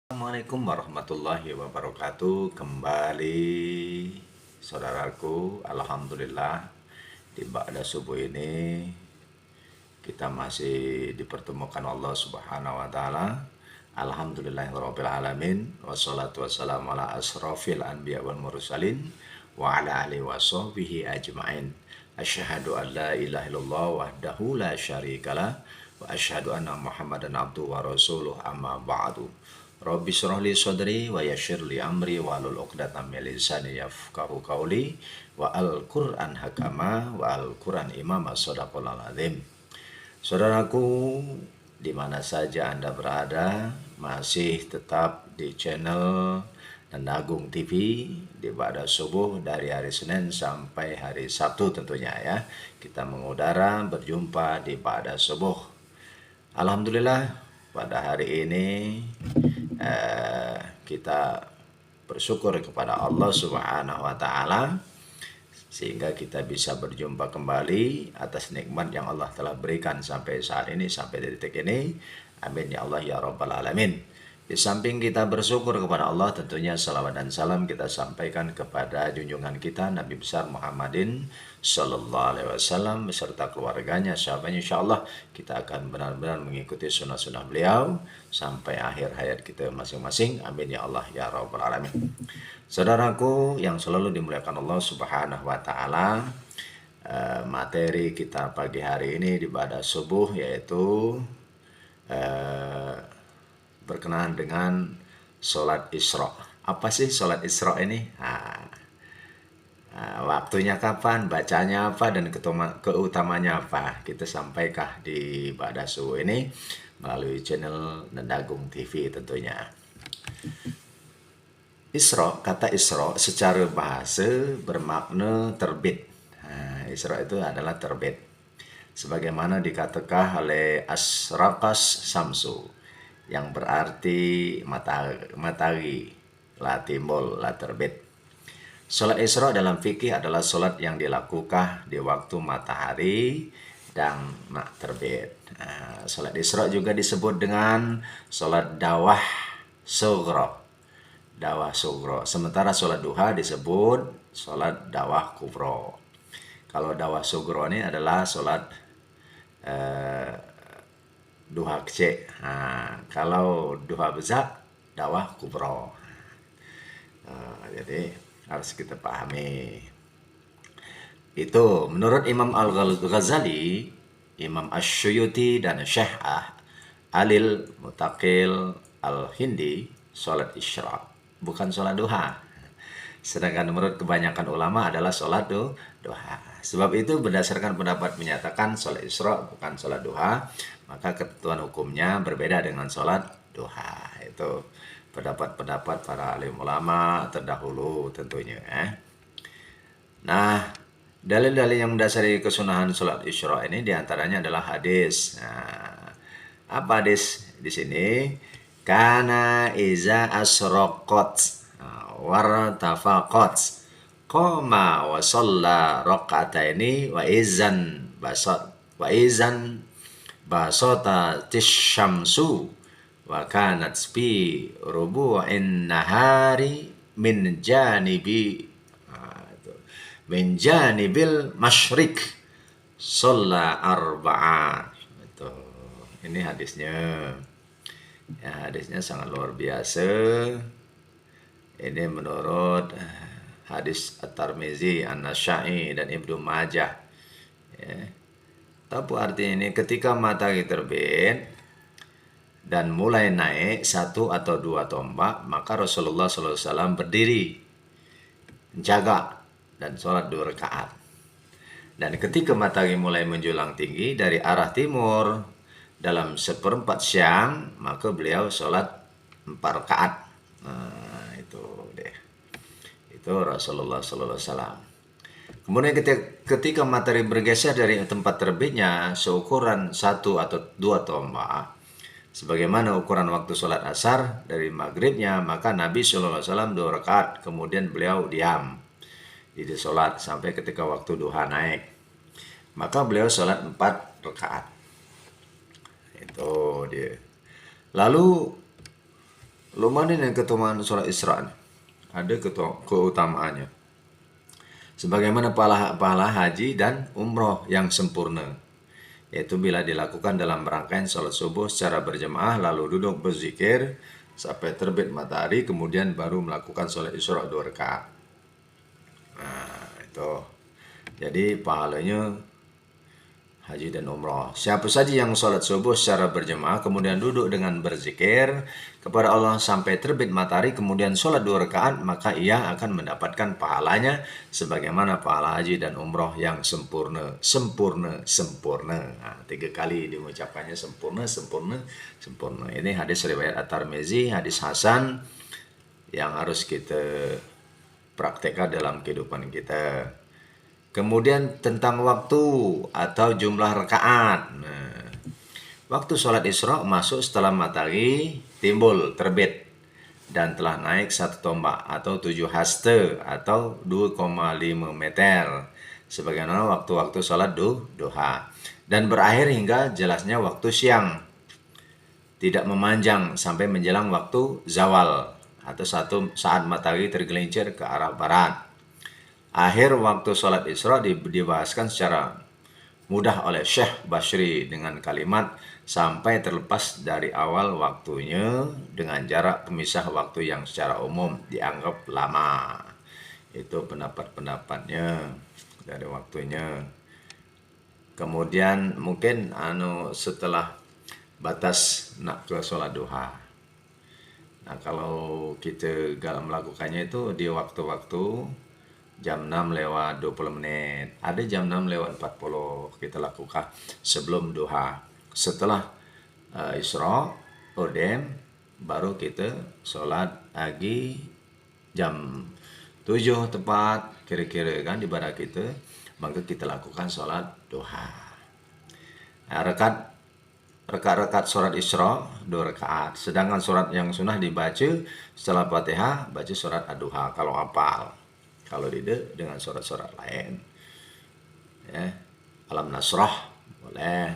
Assalamualaikum warahmatullahi wabarakatuh. Kembali saudaraku, alhamdulillah di ba'da subuh ini kita masih dipertemukan Allah Subhanahu wa taala. Alhamdulillahirabbil alamin wassalatu wassalamu ala asrofil anbiya wal mursalin wa ala alihi washabbihi ajmain. Asyhadu an la ilaha illallah wahdahu la syarikalah wa asyhadu anna Muhammadan abduhu wa rasuluh amma ba'du. Rabbi shrah li sadri wa yassir li amri wa hlul 'uqdatam min lisani yafqahu qawli wa al-Qur'an hakama wa al-Qur'an imama shadaqallahul azim. Saudaraku, di mana saja Anda berada, masih tetap di channel Nendagung TV di ba'da subuh dari hari Senin sampai hari Sabtu tentunya ya. Kita mengudara berjumpa di ba'da subuh. Alhamdulillah pada hari ini kita bersyukur kepada Allah Subhanahu wa taala sehingga kita bisa berjumpa kembali atas nikmat yang Allah telah berikan sampai saat ini, sampai detik ini. Amin ya Allah ya rabbal alamin. Di samping kita bersyukur kepada Allah, tentunya salawat dan salam kita sampaikan kepada junjungan kita Nabi besar Muhammadin sallallahu alaihi wasallam beserta keluarganya, sahabatnya. Insyaallah kita akan benar-benar mengikuti sunnah-sunnah beliau sampai akhir hayat kita masing-masing. Amin ya Allah ya rabbal alamin. Saudaraku yang selalu dimuliakan Allah Subhanahu wa taala, materi kita pagi hari ini di ba'da subuh yaitu berkenaan dengan sholat Isra. Apa sih sholat Isra ini? Waktunya kapan, bacanya apa, dan keutamanya apa? Kita sampaikan di ba'da subuh ini melalui channel Nendagung TV tentunya. Isra, kata Isra secara bahasa bermakna terbit. Isra itu adalah terbit. Sebagaimana dikatakan oleh Asraqas Samsu, yang berarti matahari la timbul la terbit. Salat Isra dalam fikih adalah salat yang dilakukan di waktu matahari dan terbit. Salat Isra juga disebut dengan salat dawah sughra. Dawah sughra. Sementara salat duha disebut salat dawah kubro. Kalau dawah sughra ini adalah salat duha kecil. Kalau duha besar, dawah kubro. Jadi harus kita pahami. Itu menurut Imam Al-Ghazali, Imam Asy-Syuyuti dan Syekh Alil Mutakil Al-Hindi, sholat Isra bukan sholat duha. Sedangkan menurut kebanyakan ulama adalah sholat duha. Sebab itu berdasarkan pendapat menyatakan sholat Isra bukan sholat duha, maka ketentuan hukumnya berbeda dengan sholat duha. Itu pendapat-pendapat para alim ulama terdahulu tentunya. Nah, dalil-dalil yang mendasari kesunahan sholat Isra ini diantaranya adalah hadis. Apa hadis di sini? Kana iza asraqat wartafaqat qama wa shalla rak'ataini wa izan basata tisyamsu wa kanat bi rubu'in nahari min janibil masyriq shalla arba'an. Itu ini hadisnya. Ya, hadisnya sangat luar biasa. Ini menurut hadis At-Tirmizi, An-Nasa'i dan Ibnu Majah. Tapi artinya ini ketika matahari terbit dan mulai naik satu atau dua tombak, maka Rasulullah SAW berdiri menjaga dan sholat 2 rakaat. Dan ketika matahari mulai menjulang tinggi dari arah timur dalam 1/4 siang, maka beliau sholat 4 rakaat. Itu deh. Itu Rasulullah SAW. Kemudian ketika matahari bergeser dari tempat terbitnya seukuran 1 atau 2 tombak, sebagaimana ukuran waktu sholat asar dari maghribnya, maka Nabi SAW 2 rakaat. Kemudian beliau diam. Jadi sholat sampai ketika waktu duha naik. Maka beliau sholat 4 rakaat. Itu dia. Lalu Lumayan yang keutamaan sholat Isra nih. Ada keutamaannya. Sebagaimana pahala haji dan umroh yang sempurna, yaitu bila dilakukan dalam rangkaian sholat subuh secara berjamaah lalu duduk berzikir sampai terbit matahari, kemudian baru melakukan sholat Isra 2 rakaat. Nah, itu. Jadi pahalanya haji dan umrah. Siapa saja yang sholat subuh secara berjamaah kemudian duduk dengan berzikir kepada Allah sampai terbit matahari kemudian sholat 2 rakaat, maka ia akan mendapatkan pahalanya sebagaimana pahala haji dan umrah yang sempurna. Nah, 3 kali diucapkannya sempurna. Ini hadis riwayat At-Tirmizi, hadis hasan yang harus kita praktekkan dalam kehidupan kita. Kemudian tentang waktu atau jumlah rakaat. Nah, waktu sholat Isra masuk setelah matahari timbul terbit dan telah naik 1 tombak atau 7 haste atau 2,5 meter. Sebagaimana waktu-waktu sholat duha. Dan berakhir hingga jelasnya waktu siang. Tidak memanjang sampai menjelang waktu zawal atau saat matahari tergelincir ke arah barat. Akhir waktu sholat Isra dibahaskan secara mudah oleh Syekh Bashri dengan kalimat sampai terlepas dari awal waktunya dengan jarak pemisah waktu yang secara umum dianggap lama. Itu pendapat-pendapatnya dari waktunya. Kemudian mungkin setelah batas nak ke sholat duha. Nah, kalau kita melakukannya itu di waktu-waktu jam 6 lewat 20 menit. Ada jam 6 lewat 40 kita lakukan sebelum duha. Setelah Isra, Odem, baru kita sholat lagi jam 7 tepat kira-kira kan di barat kita. Maka kita lakukan sholat duha. Nah, rakaat sholat Isra 2 rakaat. Sedangkan sholat yang sunnah dibaca setelah Fatihah, baca sholat ad-duha kalau hafal. Kalau tidak dengan surat-surat lain, ya, Alam Nasrah boleh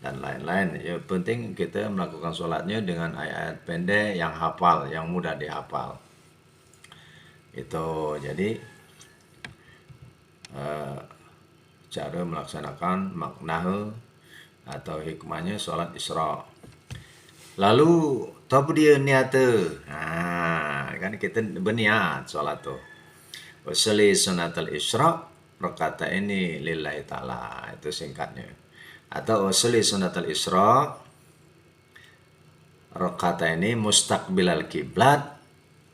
dan lain-lain. Ya, penting kita melakukan sholatnya dengan ayat-ayat pendek yang hafal, yang mudah dihafal. Itu jadi cara melaksanakan makna atau hikmahnya sholat Isra. Lalu tahu dia niata, kan kita berniat sholat tuh. Wasali sunatul Isra rakaat ini lillahi ta'ala, itu singkatnya. Atau wasali sunatul Isra rakaat ini mustaqbilal kiblat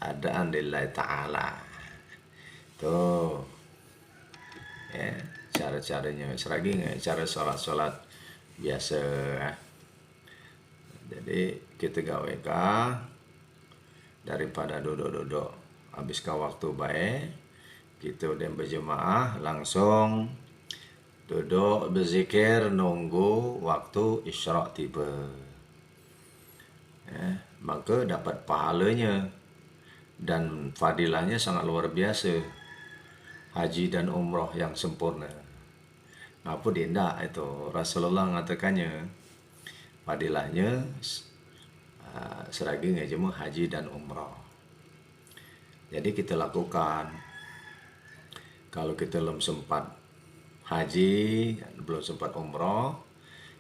adaan lillahi ta'ala. Tuh ya, cara-caranya seragi cara sholat biasa. Jadi kita gaweka daripada duduk-duduk habiskan waktu baik, kita udah berjemaah langsung duduk berzikir nunggu waktu Isra tiba. Ya, maka dapat pahalanya dan fadilahnya sangat luar biasa. Haji dan umrah yang sempurna. Apa dinda itu Rasulullah mengatakannya fadilahnya seragi ngejemu haji dan umrah. Jadi kita lakukan. Kalau kita belum sempat haji, belum sempat umrah,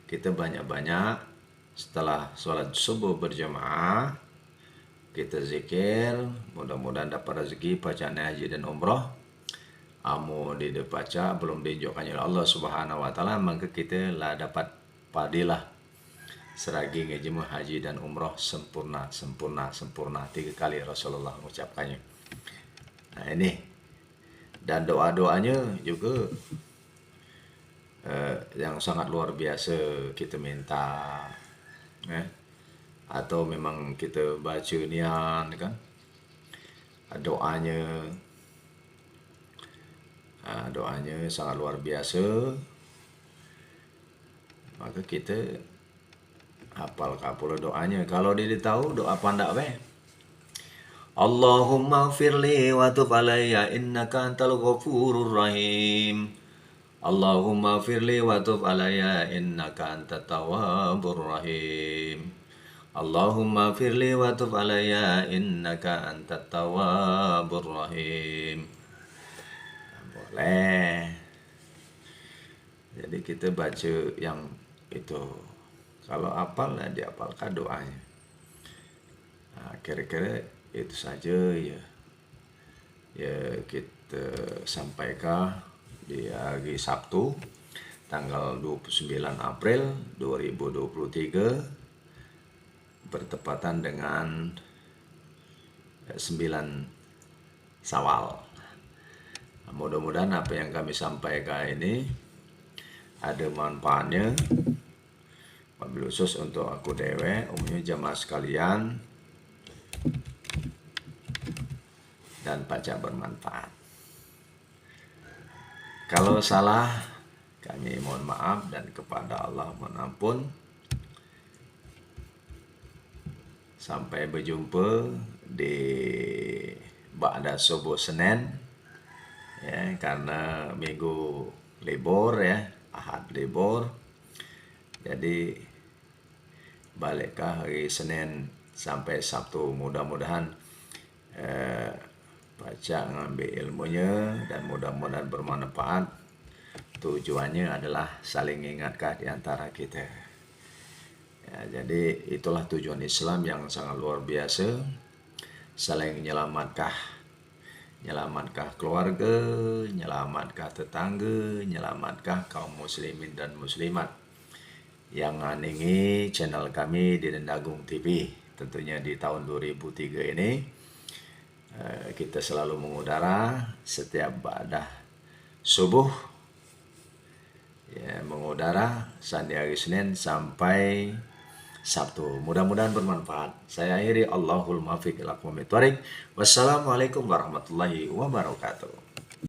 kita banyak-banyak setelah sholat subuh berjamaah, kita zikir, mudah-mudahan dapat rezeki bacaan haji dan umrah. Amu dibaca belum diunjukkannya oleh Allah Subhanahu wa taala, maka kita lah dapat fadilah seragi ngejemu haji dan umrah sempurna. 3 kali Rasulullah mengucapkannya. Nah, ini dan doa-doanya juga yang sangat luar biasa kita minta, atau memang kita baca nian kan doanya sangat luar biasa, maka kita hafal kapula doanya. Kalau dia tahu doa pandak Allahumma firli wa tub alayya innaka antal ghafurur rahim. Allahumma firli wa tub alayya innaka antat tawwabur rahim. Allahumma firli wa tub alayya innaka antat tawwabur rahim. Boleh. Jadi kita baca yang itu. Kalau hafal ya dihafalkan doanya. Nah, kira-kira itu saja ya. Ya kita sampaikan di hari Sabtu tanggal 29 April 2023 bertepatan dengan 9 Syawal. Mudah-mudahan apa yang kami sampaikan ini ada manfaatnya, wabil khusus untuk aku dewe, umumnya jamaah sekalian, dan baca bermanfaat. Kalau salah, kami mohon maaf dan kepada Allah mohon ampun. Sampai berjumpa di ba'da subuh Senin, ya, karena minggu libur ya, Ahad libur. Jadi balikkah hari Senin sampai Sabtu, mudah-mudahan baca ngambil ilmunya dan mudah-mudahan bermanfaat. Tujuannya adalah saling ingatkah di antara kita. Ya, jadi itulah tujuan Islam yang sangat luar biasa. Saling menyelamatkan keluarga, menyelamatkan tetangga, menyelamatkan kaum muslimin dan muslimat yang nganingi channel kami di Dendagung TV. Tentunya di tahun 2003 ini kita selalu mengudara setiap ba'da subuh, ya, mengudara sandi hari Senin sampai Sabtu. Mudah-mudahan bermanfaat. Saya akhiri, Allahul muwaffiq ila aqwamit thoriq. Wassalamualaikum warahmatullahi wabarakatuh.